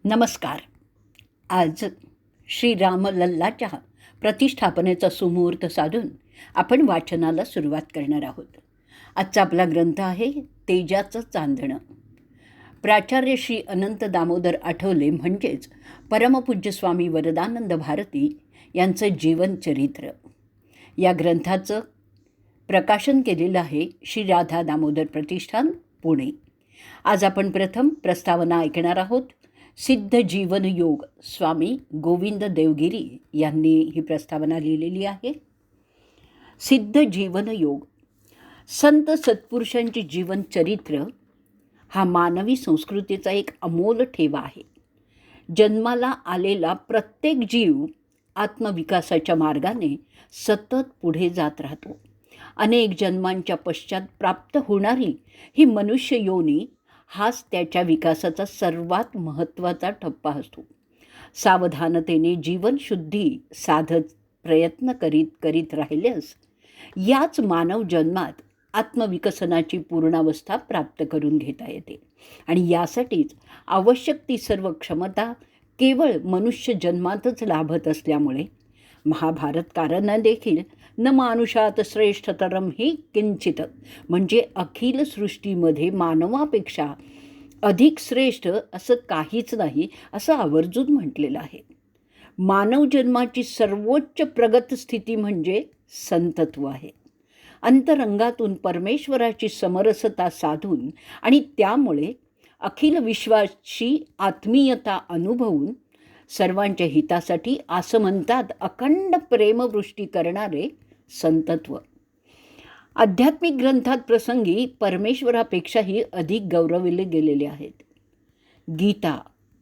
नमस्कार. आज श्री रामलल्लाच्या प्रतिष्ठापनेचा सुमुहूर्त साधून आपण वाचनाला सुरुवात करणार आहोत. आजचा आपला ग्रंथ आहे तेजाचं चांदणं. प्राचार्य श्री अनंत दामोदर आठवले म्हणजेच परमपूज्य स्वामी वरदानंद भारती यांचं जीवनचरित्र. या ग्रंथाचं प्रकाशन केलेलं आहे श्री राधा दामोदर प्रतिष्ठान, पुणे. आज आपण प्रथम प्रस्तावना ऐकणार आहोत. सिद्ध जीवन योग स्वामी गोविंद देवगिरी यांनी ही प्रस्तावना लिहिलेली आहे. सिद्ध जीवन योग. संत सत्पुरुषांचे जीवनचरित्र हा मानवी संस्कृतीचा एक अमोल ठेवा आहे. जन्माला आलेला प्रत्येक जीव आत्मविकासाच्या मार्गाने सतत पुढे जात राहतो. अनेक जन्मांच्या पश्चात प्राप्त होणारी ही मनुष्य योनी हाच त्याच्या विकासाचा सर्वात महत्त्वाचा टप्पा असतो. सावधानतेने जीवनशुद्धी साधत प्रयत्न करीत राहिल्यास याच मानव जन्मात आत्मविकसनाची पूर्णावस्था प्राप्त करून घेता येते. आणि यासाठीच आवश्यक ती सर्व क्षमता केवळ मनुष्य जन्मातच लाभत असल्यामुळे महाभारतकारांना देखील न मानुषात श्रेष्ठतरम ही किंचित म्हणजे अखिल सृष्टीमध्ये मानवापेक्षा अधिक श्रेष्ठ असं काहीच नाही असं आवर्जून म्हटलेलं आहे. मानव जन्माची सर्वोच्च प्रगत स्थिती म्हणजे संतत्व आहे. अंतरंगातून परमेश्वराची समरसता साधून आणि त्यामुळे अखिल विश्वाची आत्मीयता अनुभवून सर्वांच्या हितासाठी असं म्हणतात अखंड प्रेमवृष्टी करणारे संतत्व. आध्यात्मिक ग्रंथात प्रसंगी परमेश्वरापेक्षाही अधिक गौरविले गेलेले आहेत. गीता,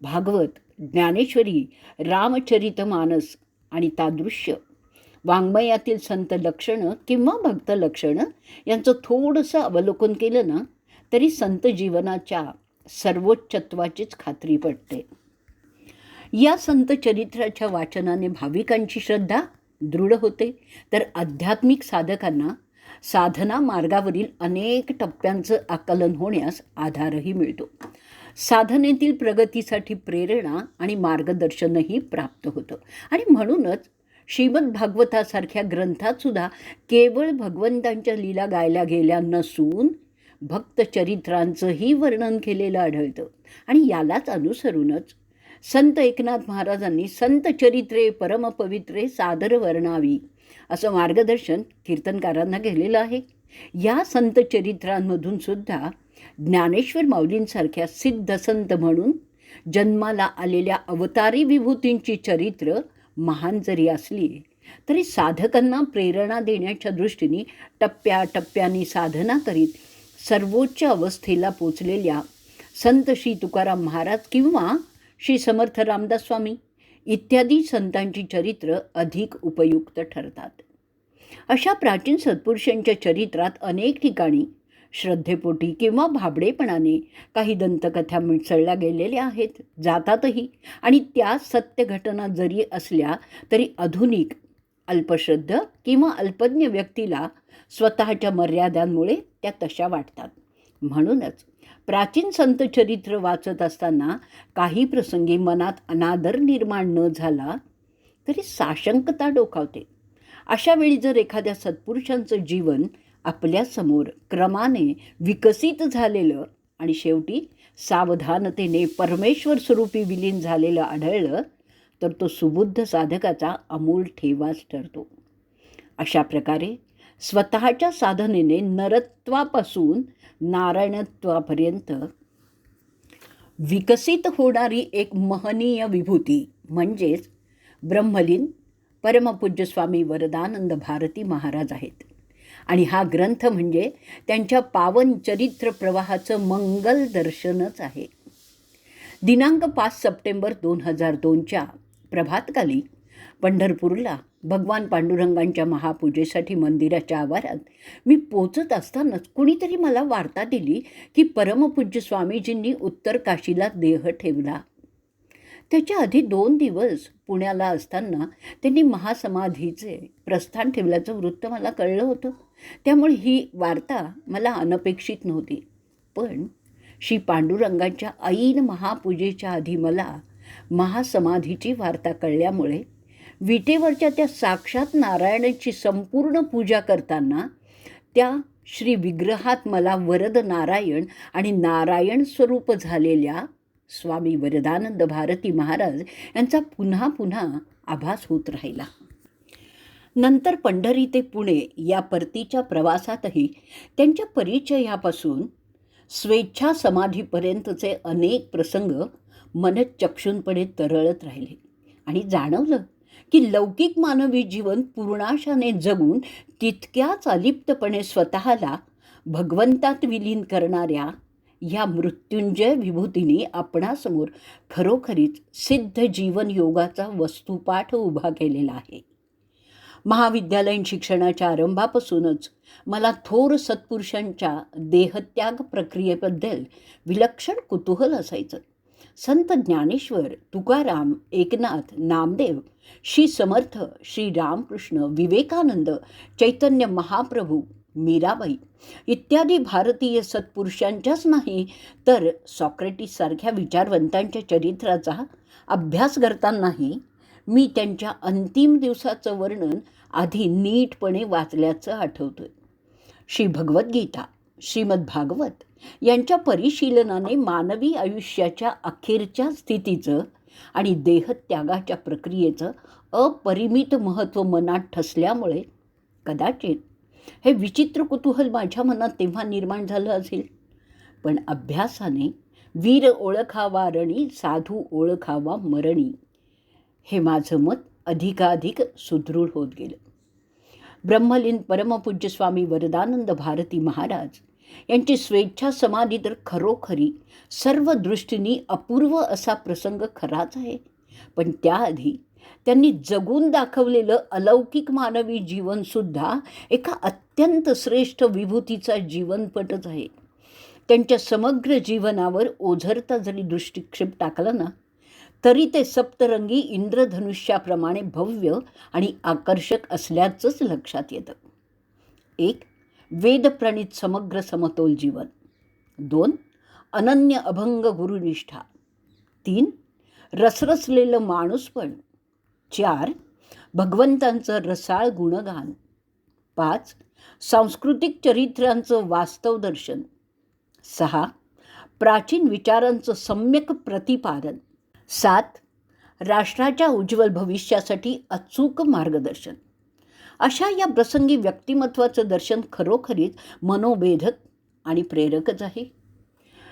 भागवत, ज्ञानेश्वरी, रामचरितमानस आणि तादृश्य वाङ्मयातील संत लक्षणं किंवा भक्त लक्षणं यांचं थोडंसं अवलोकन केलं ना तरी संत जीवनाच्या सर्वोच्चत्वाचीच खात्री पटते. या संत चरित्राच्या वाचनाने भाविकांची श्रद्धा दृढ होते, तर आध्यात्मिक साधकांना साधना मार्गावरील अनेक टप्प्यांचं आकलन होण्यास आधारही मिळतो. साधनेतील प्रगतीसाठी प्रेरणा आणि मार्गदर्शनही प्राप्त होतं. आणि म्हणूनच श्रीमद भागवतासारख्या ग्रंथातसुद्धा केवळ भगवंतांच्या लीला गायल्या गेल्या नसून भक्तचरित्रांचंही वर्णन केलेलं आढळतं. आणि यालाच अनुसरूनच संत एकनाथ महाराजांनी संत चरित्रे परमपवित्रे सादर वर्णावी असं मार्गदर्शन कीर्तनकारांना केलेलं आहे. या संत चरित्रांमधून सुद्धा ज्ञानेश्वर माऊलींसारख्या सिद्ध संत म्हणून जन्माला आलेल्या अवतारी विभूतींची चरित्र महान जरी असली तरी साधकांना प्रेरणा देण्याच्या दृष्टीने टप्प्याटप्प्याने साधना करीत सर्वोच्च अवस्थेला पोचलेल्या संत श्री तुकाराम महाराज किंवा श्री समर्थ रामदास स्वामी इत्यादी संतांची चरित्र अधिक उपयुक्त ठरतात. अशा प्राचीन सत्पुरुषांच्या चरित्रात अनेक ठिकाणी श्रद्धेपोटी किंवा भाबडेपणाने काही दंतकथा मिसळल्या गेलेल्या आहेत, जातातही. आणि त्या सत्य घटना जरी असल्या तरी आधुनिक अल्पश्रद्ध किंवा अल्पज्ञ व्यक्तीला स्वतःच्या मर्यादांमुळे त्या तशा वाटतात. म्हणूनच प्राचीन संत चरित्र वाचत असताना काही प्रसंगी मनात अनादर निर्माण न झाला तरी साशंकता डोकावते. अशा वेळी जर एखाद्या सत्पुरुषांचं जीवन आपल्यासमोर क्रमाने विकसित झालेलं आणि शेवटी सावधानतेने परमेश्वर स्वरूपी विलीन झालेलं आढळलं तर तो सुबुद्ध साधकाचा अमूल ठेवाच ठरतो. अशा प्रकारे स्वतःच्या साधनेने नरत्वापासून नारायणत्वापर्यंत विकसित होणारी एक महनीय विभूती म्हणजेच ब्रह्मलीन परमपूज्य स्वामी वरदानंद भारती महाराज आहेत. आणि हा ग्रंथ म्हणजे त्यांच्या पावन चरित्र प्रवाहाचं मंगल दर्शनच आहे. दिनांक 5 सप्टेंबर 2002च्या प्रभातकाली पंढरपूरला भगवान पांडुरंगांच्या महापूजेसाठी मंदिराच्या आवारात मी पोचत असतानाच कुणीतरी मला वार्ता दिली की परमपूज्य स्वामीजींनी उत्तर काशीला देह ठेवला. त्याच्या आधी 2 दिवस पुण्याला असताना त्यांनी महासमाधीचे प्रस्थान ठेवल्याचं वृत्त मला कळलं होतं. त्यामुळे ही वार्ता मला अनपेक्षित नव्हती. पण श्री पांडुरंगाच्या ऐन महापूजेच्या आधी मला महासमाधीची वार्ता कळल्यामुळे विटेवरच्या त्या साक्षात नारायणाची संपूर्ण पूजा करताना त्या श्री विग्रहात मला वरद नारायण आणि नारायण स्वरूप झालेल्या स्वामी वरदानंद भारती महाराज यांचा पुन्हा पुन्हा आभास होत राहिला. नंतर पंढरी ते पुणे या परतीच्या प्रवासातही त्यांच्या परिचयापासून स्वेच्छा समाधीपर्यंतचे अनेक प्रसंग मनचक्षूंपणे तरळत राहिले आणि जाणवलं की लौकिक मानवी जीवन पूर्णाशाने जगून तितक्याच अलिप्तपणे स्वतःला भगवंतात विलीन करणाऱ्या या मृत्युंजय विभूतीने आपणासमोर खरोखरीच सिद्ध जीवन योगाचा वस्तुपाठ उभा केलेला आहे. महाविद्यालयीन शिक्षणाच्या आरंभापासूनच मला थोर सत्पुरुषांच्या देहत्याग प्रक्रियेबद्दल विलक्षण कुतूहल असायचं. संत ज्ञानेश्वर, तुकाराम, एकनाथ, नामदेव, श्री समर्थ, श्री रामकृष्ण, विवेकानंद, चैतन्य महाप्रभू, मीराबाई इत्यादी भारतीय सत्पुरुषांच्याच नाही तर सॉक्रेटिससारख्या विचारवंतांच्या चरित्राचा अभ्यास करतानाही मी त्यांच्या अंतिम दिवसाचं वर्णन आधी नीटपणे वाचल्याचं आठवतोय. श्री भगवद्गीता, श्रीमद भागवत यांच्या परिशीलनाने मानवी आयुष्याच्या अखेरच्या स्थितीचं आणि देहत्यागाच्या प्रक्रियेचं अपरिमित महत्त्व मनात ठसल्यामुळे कदाचित हे विचित्र कुतूहल माझ्या मनात तेव्हा निर्माण झालं असेल. पण अभ्यासाने वीर ओळखावा रणी, साधू ओळखावा मरणी, हे माझं मत अधिकाधिक सुदृढ होत गेलं. ब्रह्मलीन परमपूज्य स्वामी वरदानंद भारती महाराज यांची स्वेच्छा समाधी तर खरोखरी सर्व दृष्टींनी अपूर्व असा प्रसंग खराच आहे. पण त्याआधी त्यांनी जगून दाखवलेलं अलौकिक मानवी जीवनसुद्धा एका अत्यंत श्रेष्ठ विभूतीचा जीवनपटच आहे. त्यांच्या समग्र जीवनावर ओझरता जरी दृष्टिक्षेप टाकला ना तरी ते सप्तरंगी इंद्रधनुष्याप्रमाणे भव्य आणि आकर्षक असल्याचंच लक्षात येतं. 1. वेदप्रणीत समग्र समतोल जीवन. 2. अनन्य अभंग गुरुनिष्ठा. 3. रसरसलेलं माणूसपण. 4. भगवंतांचं रसाळ गुणगान. 5. सांस्कृतिक चरित्रांचं वास्तव दर्शन. 6. प्राचीन विचारांचं सम्यक प्रतिपादन. 7. राष्ट्राच्या उज्ज्वल भविष्यासाठी अचूक मार्गदर्शन. अशा या प्रसंगी व्यक्तिमत्वाचं दर्शन खरोखरीच मनोवेधक आणि प्रेरकच आहे.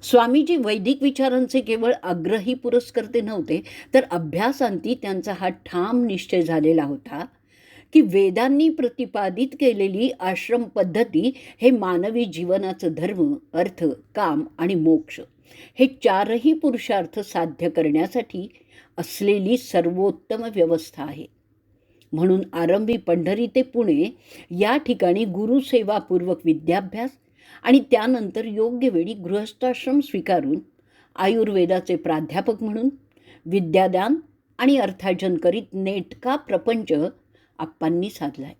स्वामीजी वैदिक विचारांचे केवळ आग्रही पुरस्कर्ते नव्हते तर अभ्यासांती त्यांचा हा ठाम निश्चय झालेला होता की वेदांनी प्रतिपादित केलेली आश्रम पद्धती हे मानवी जीवनाचं धर्म, अर्थ, काम आणि मोक्ष हे चारही पुरुषार्थ साध्य करण्यासाठी असलेली सर्वोत्तम व्यवस्था आहे. म्हणून आरंभी पंढरी ते पुणे या ठिकाणी गुरुसेवापूर्वक विद्याभ्यास आणि त्यानंतर योग्य वेळी गृहस्थाश्रम स्वीकारून आयुर्वेदाचे प्राध्यापक म्हणून विद्यादान आणि अर्थार्जन करीत नेटका प्रपंच आप्पांनी साधला आहे.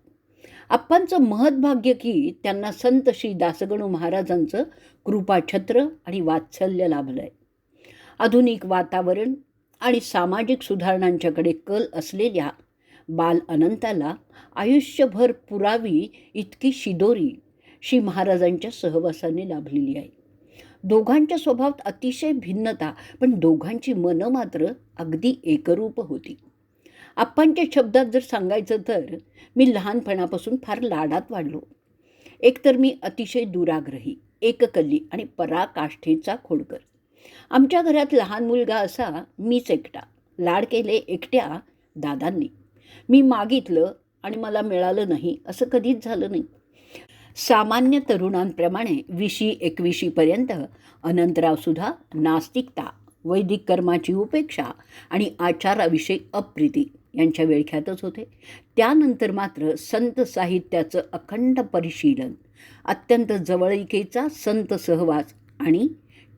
आप्पांचं महत्भाग्य की त्यांना संत श्री दासगणू महाराजांचं कृपाछत्र आणि वात्सल्य लाभलं आहे. आधुनिक वातावरण आणि सामाजिक सुधारणांच्याकडे कल असलेल्या बाल अनंताला आयुष्यभर पुरावी इतकी शिदोरी श्री महाराजांच्या सहवासाने लाभलेली आहे. दोघांच्या स्वभावात अतिशय भिन्नता पण दोघांची मनं मात्र अगदी एकरूप होती. आप्पांच्या शब्दात जर सांगायचं तर मी लहानपणापासून फार लाडात वाढलो. एकतर मी अतिशय दुराग्रही, एककल्ली आणि पराकाष्ठेचा खोडकर. आमच्या घरात लहान मुलगा असा मीच एकटा. लाड केले एकट्या दादांनी. मी मागितलं आणि मला मिळालं नाही असं कधीच झालं नाही. सामान्य तरुणांप्रमाणे 20-21पर्यंत अनंतरावसुद्धा नास्तिकता, वैदिक कर्माची उपेक्षा आणि आचाराविषयी अप्रीती यांच्या विळख्यातच होते. त्यानंतर मात्र संत साहित्याचं अखंड परिशीलन, अत्यंत जवळीकेचा संत सहवास आणि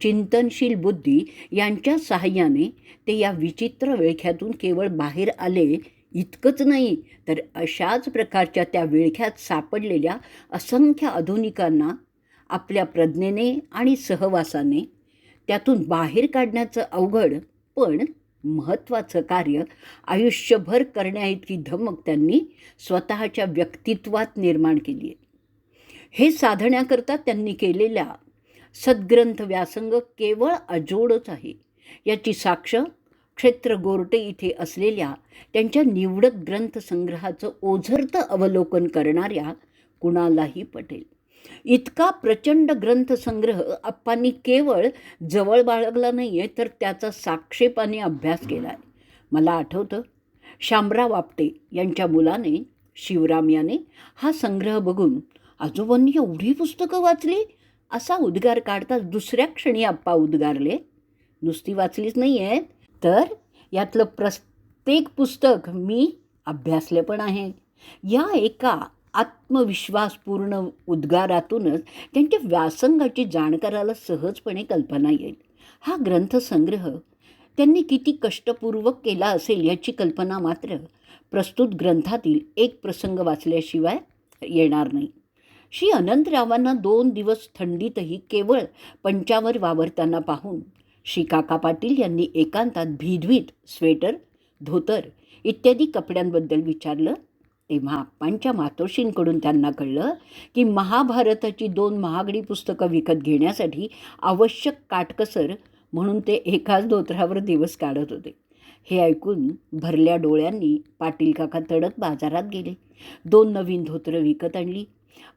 चिंतनशील बुद्धी यांच्या साहाय्याने ते या विचित्र विळख्यातून केवळ बाहेर आले इतकंच नाही तर अशाच प्रकारच्या त्या विळख्यात सापडलेल्या असंख्य आधुनिकांना आपल्या प्रज्ञेने आणि सहवासाने त्यातून बाहेर काढण्याचं अवघड पण महत्त्वाचं कार्य आयुष्यभर करण्याइतकी धमक त्यांनी स्वतःच्या व्यक्तित्वात निर्माण केली आहे. हे साधण्याकरता त्यांनी केलेल्या सद्ग्रंथ व्यासंग केवळ अजोडच आहे. याची साक्ष क्षेत्र गोरटे इथे असलेल्या त्यांच्या निवडक ग्रंथसंग्रहाचं ओझरतं अवलोकन करणाऱ्या कुणालाही पटेल. इतका प्रचंड ग्रंथसंग्रह आप्पांनी केवळ जवळ बाळगला नाही आहे, तर त्याचा साक्षेपाने अभ्यास केला आहे. मला आठवतं, शामराव आपटे यांच्या मुलाने शिवराम याने हा संग्रह बघून आजोबांनी एवढी पुस्तकं वाचली असा उद्गार काढताच दुसऱ्या क्षणी आप्पा उद्गारले, नुसती वाचलीच नाही आहेत, तर यातलं प्रत्येक पुस्तक मी अभ्यासले पण आहे. या एका आत्मविश्वासपूर्ण उद्गारातूनच त्यांच्या व्यासंगाची जाणकाराला सहजपणे कल्पना येईल. हा ग्रंथसंग्रह त्यांनी किती कष्टपूर्वक केला असेल याची कल्पना मात्र प्रस्तुत ग्रंथातील एक प्रसंग वाचल्याशिवाय येणार नाही. श्री अनंतरावांना 2 दिवस थंडीतही केवळ पंचावर वावरताना पाहून श्री काका पाटील यांनी एकांतात भिदवीत स्वेटर, धोतर इत्यादी कपड्यांबद्दल विचारलं. तेव्हा आप्पांच्या मातोश्रींकडून त्यांना कळलं की महाभारताची 2 महागडी पुस्तकं विकत घेण्यासाठी आवश्यक काटकसर म्हणून ते एकाच धोतरावर दिवस काढत होते. हे ऐकून भरल्या डोळ्यांनी पाटील काका तडक बाजारात गेले. 2 नवीन धोतरं विकत आणली.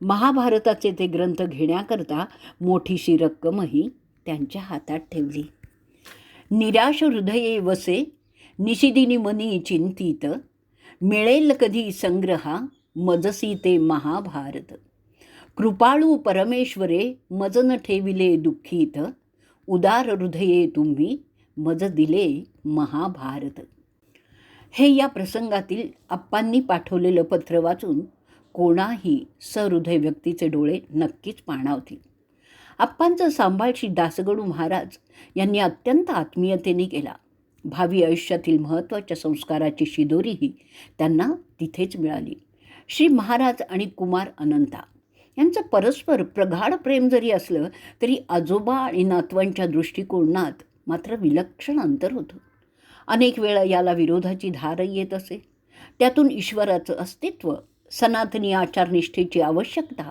महाभारताचे ते ग्रंथ घेण्याकरता मोठीशी रक्कमही त्यांच्या हातात ठेवली. निराश हृदये वसे निशिदिनी मनी चिंतित, मिळेल कधी संग्रहा मजसी ते महाभारत. कृपाळू परमेश्वरे मज न ठेविले दुःखीत, उदार हृदये तुम्ही मज दिले महाभारत. हे या प्रसंगातील आप्पांनी पाठवलेलं पत्र वाचून कोणाही सहृदय व्यक्तीचे डोळे नक्कीच पाणावतील. आप्पांचा सांभाळ श्री दासगणू महाराज यांनी अत्यंत आत्मीयतेने केला. भावी आयुष्यातील महत्त्वाच्या संस्काराची शिदोरीही त्यांना तिथेच मिळाली. श्री महाराज आणि कुमार अनंता यांचं परस्पर प्रगाढ प्रेम जरी असलं तरी आजोबा आणि नातवांच्या दृष्टिकोनात मात्र विलक्षण अंतर होतं. अनेक वेळा याला विरोधाची धार येत असे. त्यातून ईश्वराचं अस्तित्व, सनातनी आचारनिष्ठेची आवश्यकता,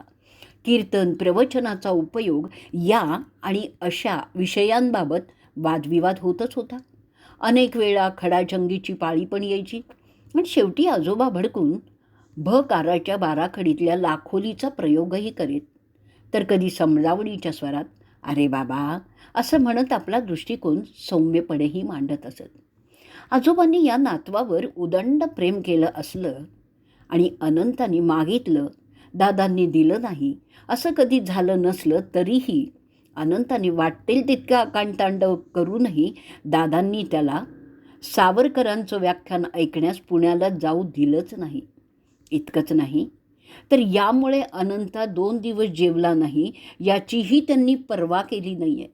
कीर्तन प्रवचनाचा उपयोग या आणि अशा विषयांबाबत वादविवाद होतच होता. अनेक वेळा खडाजंगीची पाळी पण यायची आणि शेवटी आजोबा भडकून भकाराच्या बाराखडीतल्या लाखोलीचा प्रयोगही करीत, तर कधी समजावणीच्या स्वरात अरे बाबा असं म्हणत आपला दृष्टिकोन सौम्यपणेही मांडत असत. आजोबांनी या नातवावर उदंड प्रेम केलं असलं आणि अनंतांनी मागितलं, दादांनी दिलं नाही असं कधी झालं नसलं तरीही अनंतांनी वाटेल तितकं आकांडतांडव करूनही दादांनी त्याला सावरकरांचं व्याख्यान ऐकण्यास पुण्याला जाऊ दिलंच नाही. इतकंच नाही तर यामुळे अनंता 2 दिवस जेवला नाही याचीही त्यांनी पर्वा केली नाही आहे.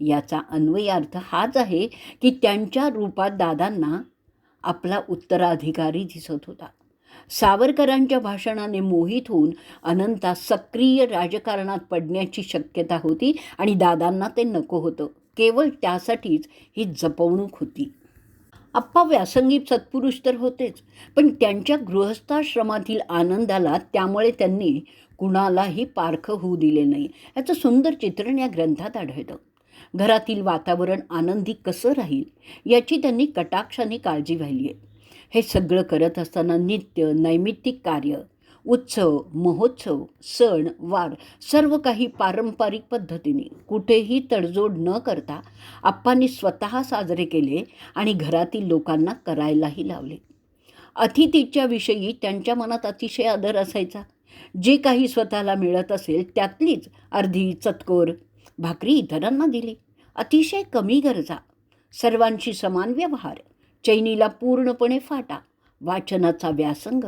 याचा अन्वयार्थ हाच आहे की त्यांच्या रूपात दादांना आपला उत्तराधिकारी दिसत होता. सावरकरांच्या भाषणाने मोहित होऊन अनंता सक्रिय राजकारणात पडण्याची शक्यता होती आणि दादांना ते नको होतं. केवळ त्यासाठीच ही जपवणूक होती. आप्पा व्यासंगी सत्पुरुष तर होतेच, पण त्यांच्या गृहस्थाश्रमातील आनंदाला त्यामुळे त्यांनी कुणालाही पारखं होऊ दिले नाही. याचं सुंदर चित्रण या ग्रंथात आढळतं. घरातील वातावरण आनंदी कसं राहील याची त्यांनी कटाक्षाने काळजी वाहिली आहे. हे सगळं करत असताना नित्य नैमित्तिक कार्य, उत्सव, महोत्सव, सण वार सर्व काही पारंपरिक पद्धतीने कुठेही तडजोड न करता आप्पांनी स्वतः साजरे केले आणि घरातील लोकांना करायलाही लावले. अतिथीच्या विषयी त्यांच्या मनात अतिशय आदर असायचा. जे काही स्वतःला मिळत असेल त्यातलीच अर्धी चतकोर भाकरी इतरांना दिली. अतिशय कमी गरजा, सर्वांशी समान व्यवहार, चैनीला पूर्णपणे फाटा, वाचनाचा व्यासंग,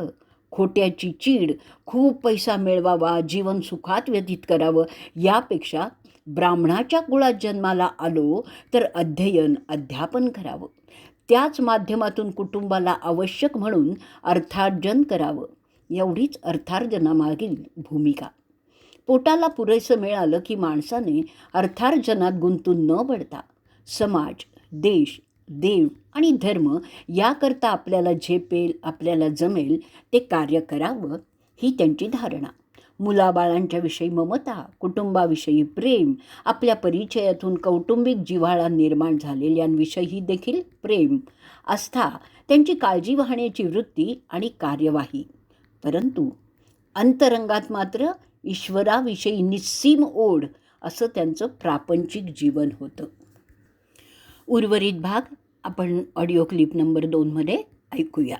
खोट्याची चीड, खूप पैसा मिळवावा, जीवन सुखात व्यतीत करावं यापेक्षा ब्राह्मणाच्या कुळात जन्माला आलो तर अध्ययन अध्यापन करावं, त्याच माध्यमातून कुटुंबाला आवश्यक म्हणून अर्थार्जन करावं, एवढीच अर्थार्जनामागील भूमिका. पोटाला पुरेसं मिळालं की माणसाने अर्थार्जनात गुंतून न पडता समाज, देश, देव आणि धर्म याकरता आपल्याला झेपेल, आपल्याला जमेल ते कार्य करावं, ही त्यांची धारणा. मुलाबाळांच्या विषयी ममता, कुटुंबाविषयी प्रेम, आपल्या परिचयातून कौटुंबिक जिव्हाळा निर्माण झालेल्यांविषयी देखील प्रेम, आस्था, त्यांची काळजी वाहण्याची वृत्ती आणि कार्यवाही. परंतु अंतरंगात मात्र ईश्वराविषयी निस्सीम ओढ असं त्यांचं प्रापंचिक जीवन होतं. उर्वरित भाग आपण ऑडिओ क्लिप नंबर 2 मध्ये ऐकूया.